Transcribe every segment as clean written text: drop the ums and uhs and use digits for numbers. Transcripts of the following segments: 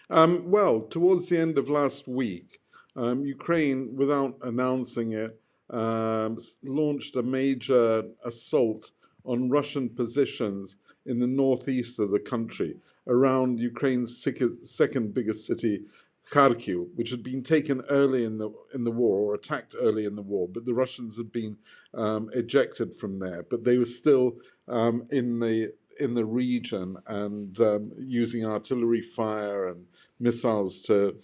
Well, towards the end of last week, Ukraine, without announcing it, launched a major assault on Russian positions in the northeast of the country, around Ukraine's second biggest city, Kharkiv, which had been taken early in the war, or attacked early in the war, but the Russians had been ejected from there. But they were still in the region and using artillery fire and missiles to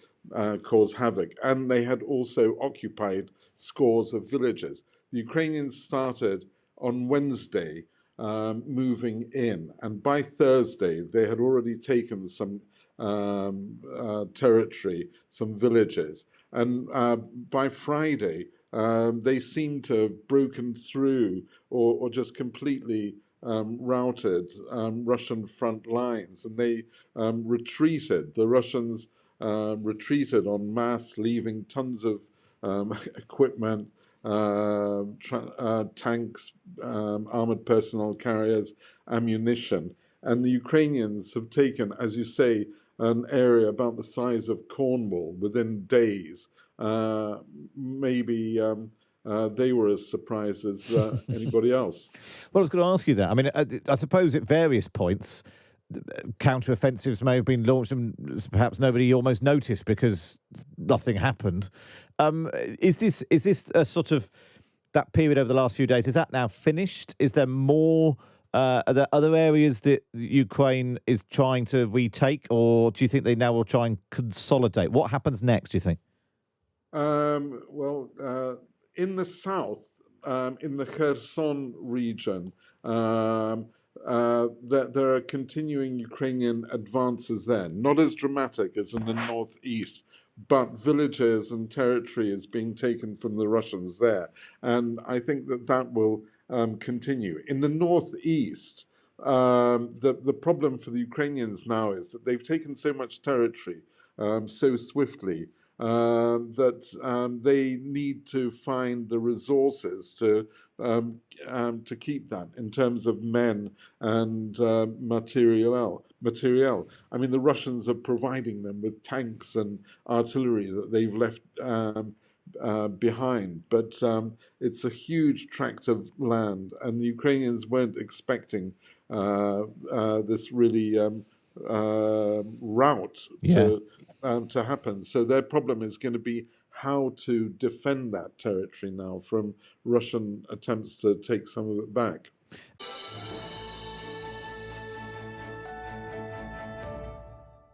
cause havoc. And they had also occupied scores of villages. The Ukrainians started on Wednesday moving in, and by Thursday they had already taken some territory, some villages, and by Friday they seemed to have broken through or just completely routed Russian front lines, and they retreated. The Russians retreated en masse, leaving tons of equipment, tanks, armored personnel carriers, ammunition. And the Ukrainians have taken, as you say, an area about the size of Cornwall within days. Maybe they were as surprised as anybody else. Well, I was going to ask you that. I mean, I suppose at various points, counter-offensives may have been launched and perhaps nobody almost noticed because nothing happened. Is this a sort of that period over the last few days? Is that now finished? Is there more? Are there other areas that Ukraine is trying to retake, or do you think they now will try and consolidate? What happens next, do you think? In the south, in the Kherson region, there are continuing Ukrainian advances there, not as dramatic as in the northeast, but villages and territory is being taken from the Russians there. And I think that will continue. In the northeast, the problem for the Ukrainians now is that they've taken so much territory so swiftly that they need to find the resources to keep that in terms of men and materiel. I mean, the Russians are providing them with tanks and artillery that they've left behind, but it's a huge tract of land, and the Ukrainians weren't expecting this really rout to happen. So their problem is going to be how to defend that territory now from Russian attempts to take some of it back.